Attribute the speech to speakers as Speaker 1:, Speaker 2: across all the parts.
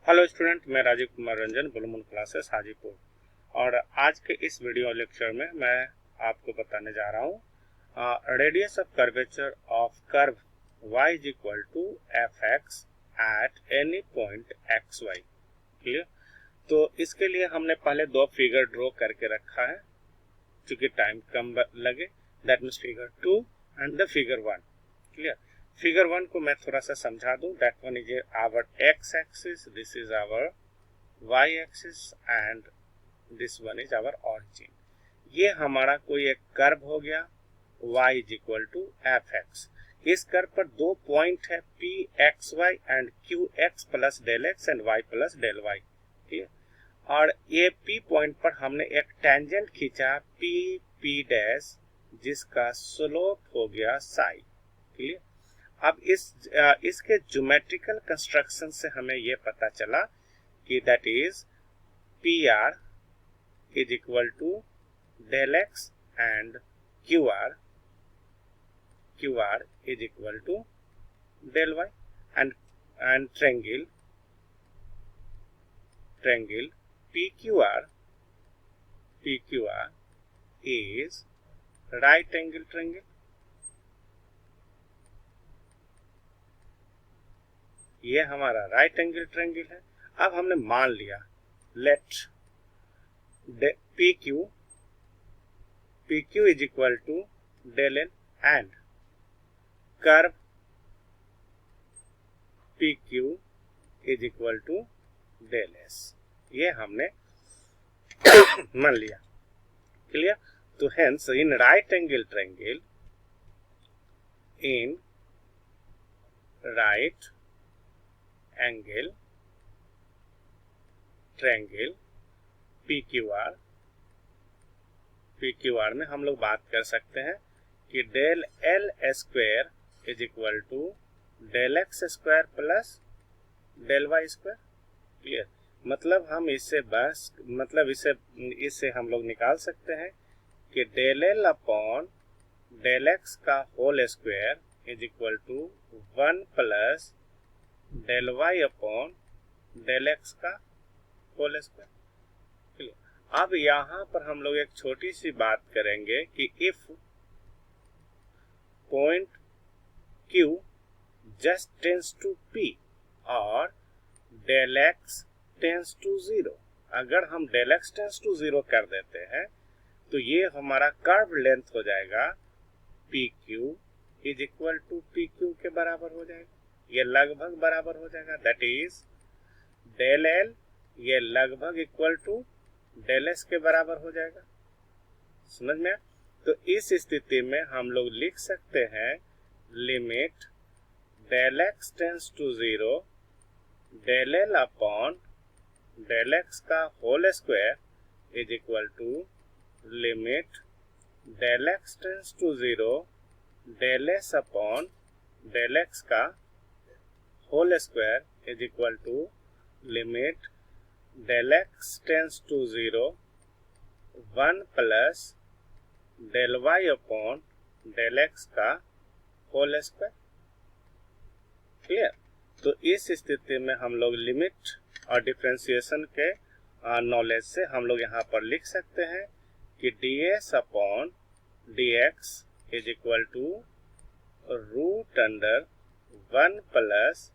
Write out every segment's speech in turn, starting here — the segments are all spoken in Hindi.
Speaker 1: हेलो स्टूडेंट, मैं Rajiv Kumar Ranjan, blue moon classes Hajipur. और आज के इस वीडियो लेक्चर में मैं आपको बताने जा रहा हूँ radius of curvature of curve y is equal to f x at any point x y. Clear? तो इसके लिए हमने पहले दो फिगर ड्रॉ करके रखा है क्योंकि टाइम कम लगे। That means figure 2 and the figure 1। Clear? Figure 1 को मैं थोड़ा सा समझा दूं। That one is our x axis, this is our y axis and this one is our origin. ये हमारा कोई एक कर्व हो गया y is equal to f x. इस कर्व पर दो पॉइंट है P x y and Q x plus del x and y plus del Y. ठीक है? और ये P पॉइंट पर हमने एक टेंजेंट खींचा पी पी डैश, जिसका स्लोप हो गया साई। क्लियर? अब इसके ज्योमेट्रिकल कंस्ट्रक्शन से हमें यह पता चला कि that is P R is equal to del x and Q R is equal to del y and triangle P Q R is right angle triangle. ये हमारा राइट एंगल ट्रायंगल है। अब हमने मान लिया let P Q is equal to del n and curve P Q is equal to del s. ये हमने मान लिया। क्लियर? तो hence in right angle triangle triangle P Q R में हम लोग बात कर सकते हैं कि del l square is equal to del x square plus del y square. Clear? मतलब हम इससे हम लोग निकाल सकते हैं कि del L upon del x का whole square is equal to 1 plus del Y upon del x का होल स्क्वायर। क्लियर? अब यहाँ पर हम लोग एक छोटी सी बात करेंगे कि if point Q just tends to P और डेल एक्स टेंस टू 0, अगर हम डेल एक्स टेंस टू 0 कर देते हैं तो ये हमारा कर्व लेंथ हो जाएगा P Q is equal to P Q के बराबर हो जाएगा। ये लगभग बराबर हो जाएगा। दैट इज डेल एल ये लगभग इक्वल टू डेल एस के बराबर हो जाएगा। समझ में? तो इस स्थिति में हम लोग लिख सकते हैं limit del X tends to 0 del L upon del x का whole square is equal to limit del X tends to 0 del S upon del x का whole square is equal to limit del X tends to 0 1 plus del Y upon del x का होल स्क्वायर। क्लियर? तो इस स्थिति में हम लोग लिमिट और डिफरेंशिएशन के नॉलेज से हम लोग यहाँ पर लिख सकते हैं कि D S upon D x is equal to root under 1 plus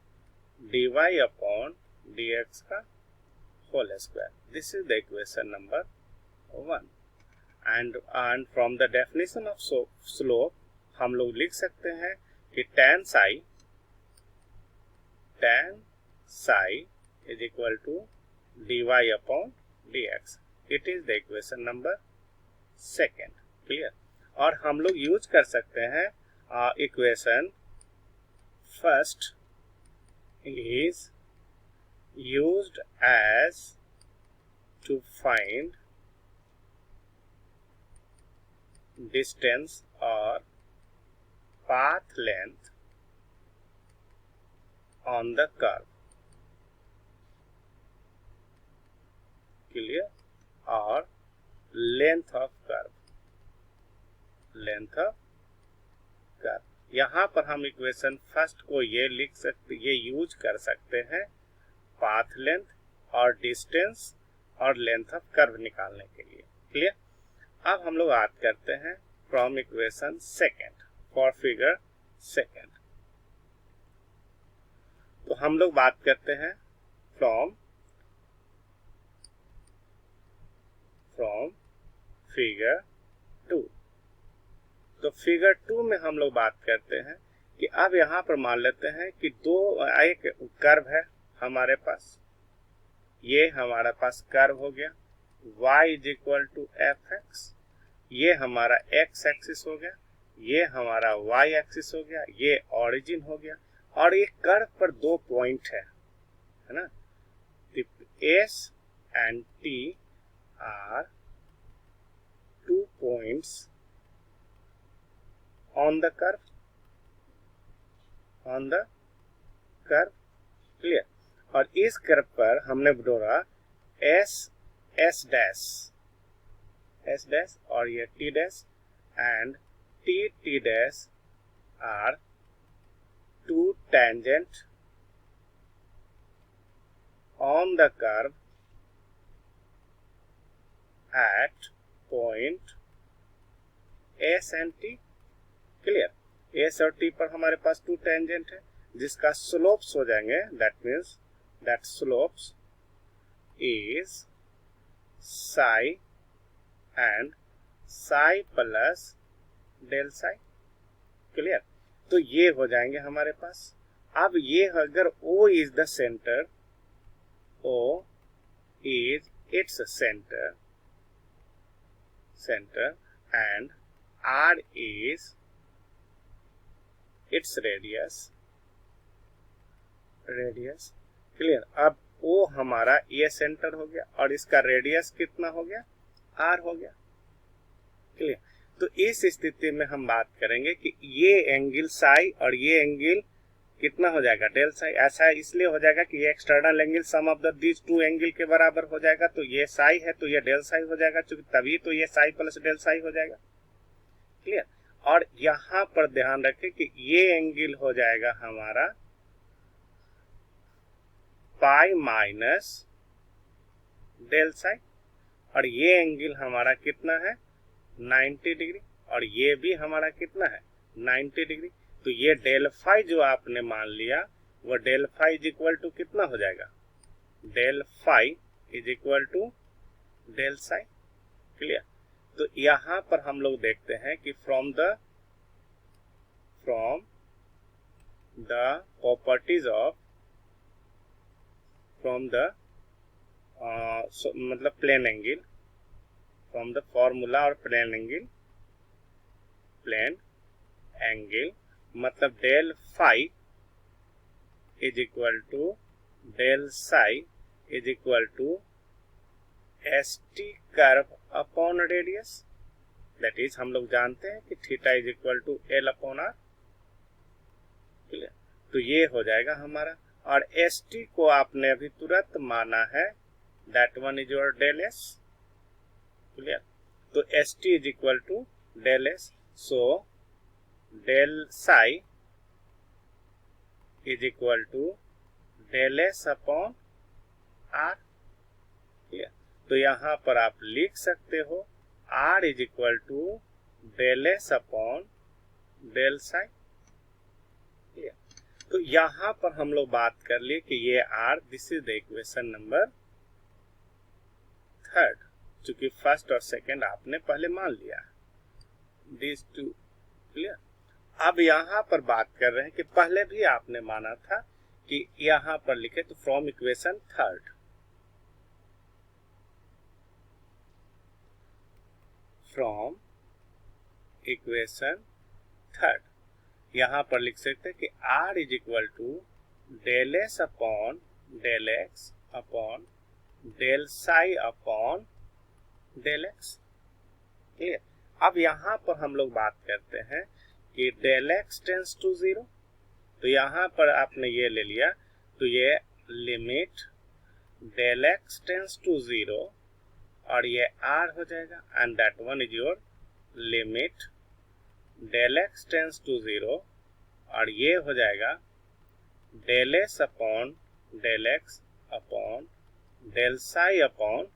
Speaker 1: D Y upon D x का whole square. This is the equation number 1 and from the definition of slope हम लोग लिख सकते हैं कि tan psi is equal to dy upon dx। It is the equation number 2। Clear? और हम लोग यूज कर सकते हैं equation first is used as to find distance or path length on the curve। Clear? और लेंथ ऑफ कर्व यहाँ पर हम इक्वेशन फर्स्ट को ये यूज कर सकते हैं पाथ लेंथ और डिस्टेंस और लेंथ ऑफ कर्व निकालने के लिए। क्लियर। अब हम लोग बात करते हैं from equation second for figure second. तो हम लोग बात करते हैं फ्रॉम फिगर 2। तो फिगर 2 में हम लोग बात करते हैं कि अब यहाँ पर मान लेते हैं कि एक कर्व है हमारे पास, ये हमारे पास कर्व हो गया y is equal to f x, ये हमारा x एक्सिस हो गया, ये हमारा y एक्सिस हो गया, ये ओरिजिन हो गया, और ये कर्व पर 2 पॉइंट है ना। S and T are 2 points on the curve, clear. और इस कर्व पर हमने ढूंढा S डैश और ये T dash and T dash R 2 tangent on the curve at point S and T, clear. S और T पर हमारे पास 2 टेंजेंट है जिसका स्लोप्स हो जाएंगे, that means that slopes is psi and psi plus del psi, clear. तो ये हो जाएंगे हमारे पास। अब ये अगर O is the centre, O is its center and R is its radius, clear. अब O हमारा ये सेंटर हो गया और इसका रेडियस कितना हो गया, R हो गया, क्लियर। तो इस स्थिति में हम बात करेंगे कि ये एंगल साई और ये एंगल कितना हो जाएगा, डेल साई। ऐसा इसलिए हो जाएगा कि ये external angle sum of the these 2 angle के बराबर हो जाएगा, तो ये साई है तो ये डेल साई हो जाएगा, क्योंकि तभी तो ये साई प्लस डेल साई हो जाएगा, क्लियर। और यहाँ पर ध्यान रखें कि ये एंगल हो जाएगा हमारा पाई माइनस डेल साई, और ये एंगल हमारा कितना है 90 डिग्री, और ये भी हमारा कितना है 90 डिग्री। तो ये डेल फाई जो आपने मान लिया वो del phi is equal to कितना हो जाएगा, del phi is equal to del psi, clear. तो यहाँ पर हम लोग देखते हैं कि फ्रॉम द प्रॉपर्टीज ऑफ मतलब plane angle, from the formula और प्लेन एंगल मतलब del phi is equal to del psi is equal to ST curve upon radius, that is हम लोग जानते हैं कि theta is equal to L upon R, clear. तो ये हो जाएगा हमारा, और ST को आपने अभी तुरंत माना है, that one is your del S, clear. तो ST is equal to del S, so del psi is equal to del S upon R, clear. तो यहाँ पर आप लिख सकते हो R is equal to del S upon del psi, clear. तो यहाँ पर हम लोग बात कर लिए कि ये R, this is the equation number 3, चूंकि फर्स्ट और सेकंड आपने पहले मान लिया, दिस 2, क्लियर। अब यहाँ पर बात कर रहे हैं कि पहले भी आपने माना था कि यहाँ पर लिखे, तो फ्रॉम इक्वेशन 3 यहाँ पर लिख सकते हैं कि R is equal to del S upon del X upon del psi upon del X, clear. अब यहाँ पर हम लोग बात करते हैं कि डेल X टेंस टू 0, तो यहाँ पर आपने ये ले लिया, तो ये limit del X tends to 0 और ये R हो जाएगा, and that one is your limit del X tends to 0 और ये हो जाएगा del S upon del X upon del psi upon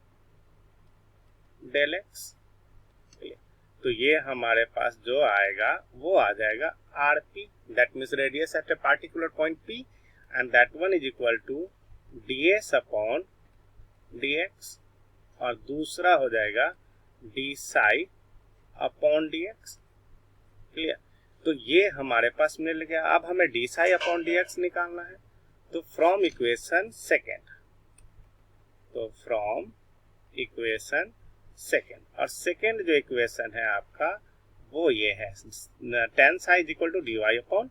Speaker 1: del x. तो ये हमारे पास जो आएगा वो आ जाएगा R P, that means radius at a particular point P, and that one is equal to d S upon D X, और दूसरा हो जाएगा d psi upon D x. Clear? तो ये हमारे पास मिल गया। अब हमें d psi upon D x निकालना है। तो फ्रॉम इक्वेशन सेकेंड, तो फ्रॉम इक्वेशन सेकेंड, और सेकेंड जो इक्वेशन है आपका वो ये है tan psi is equal to d Y upon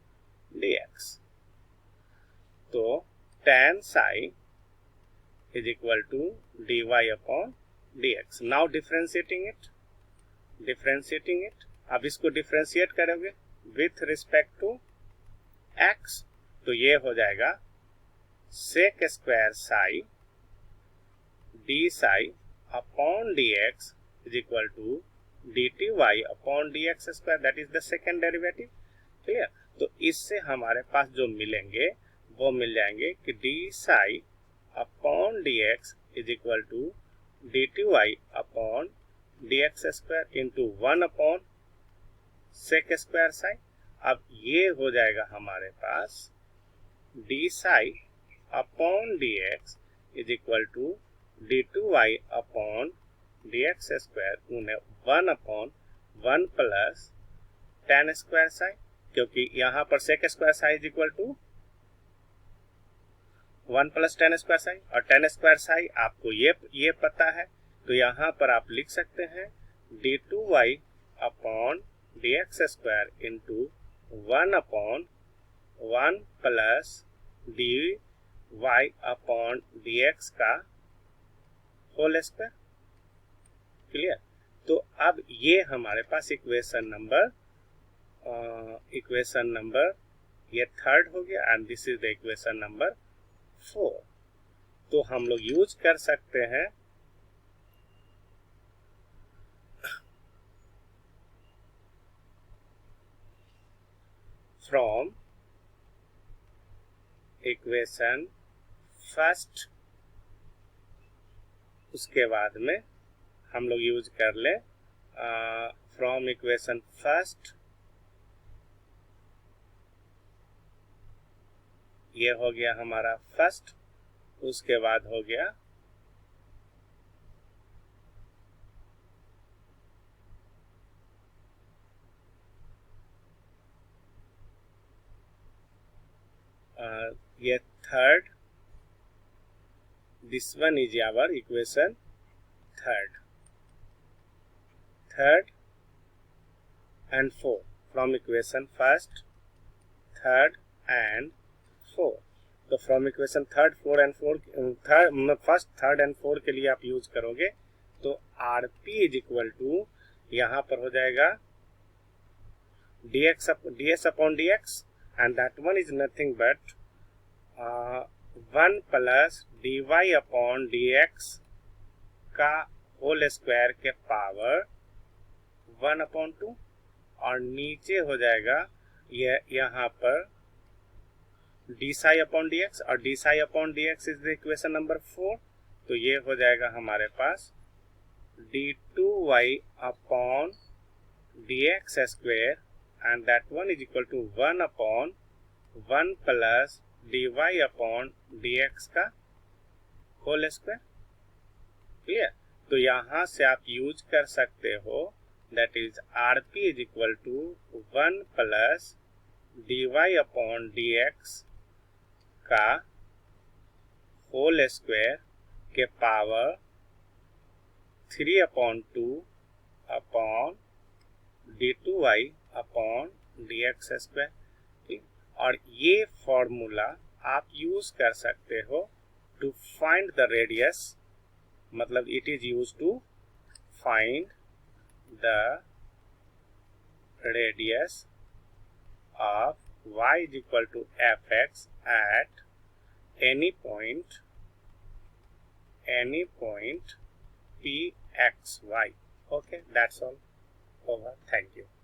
Speaker 1: D x. तो tan psi is equal to d Y upon D x. Now differentiating it, अब इसको डिफ्रेंशिएट करोगे विथ रिस्पेक्ट टू एक्स, तो ये हो जाएगा sec square psi d psi upon D x is equal to D T Y upon D x square, that is the second derivative. Clear? तो इससे हमारे पास जो मिलेंगे वो मिल जाएंगे कि D psi upon D x is equal to D T Y upon D x square into 1 upon sec square psi. अब ये हो जाएगा हमारे पास D psi upon D x is equal to D two Y upon D x square उन्हें 1 upon 1 plus tan square psi, क्योंकि यहाँ पर sec square psi is equal to 1 plus tan square psi, और tan स्क्वायर साई आपको ये पता है, तो यहाँ पर आप लिख सकते हैं d two Y upon D x square into 1 upon 1 plus D Y upon D x का होल स्क्वायर। क्लियर? तो अब ये हमारे पास इक्वेशन नंबर ये थर्ड हो गया, and this is the equation number 4। तो हम लोग यूज कर सकते हैं फ्रॉम इक्वेशन फर्स्ट, उसके बाद में हम लोग यूज कर ले फ्रॉम इक्वेशन फर्स्ट, ये हो गया हमारा फर्स्ट, उसके बाद हो गया ये third, this one is our equation third and four, from equation first, third and four। तो from equation third, four and four, first, third and four के लिए आप यूज करोगे तो R P is equal to यहाँ पर हो जाएगा d S upon D x, and that one is nothing but 1 plus D Y upon D x का होल स्क्वायर के पावर 1 अपॉन 2, और नीचे हो जाएगा ये यहाँ पर D psi upon D X, और D psi upon D x is the equation number 4। तो ये हो जाएगा हमारे पास D two Y upon D X square, and that one is equal to 1 upon 1 plus D Y upon D x का होल स्क्वायर। क्लियर? तो यहाँ से आप यूज कर सकते हो, that is R P is equal to 1 plus D Y upon D x का होल स्क्वायर के power 3 upon 2 upon d two Y upon D x square. और ये फॉर्मूला आप यूज कर सकते हो टू फाइंड द रेडियस, मतलब it is use to find the radius of y is equal to fx at any point p x y. Okay, that's all. Over. Thank you.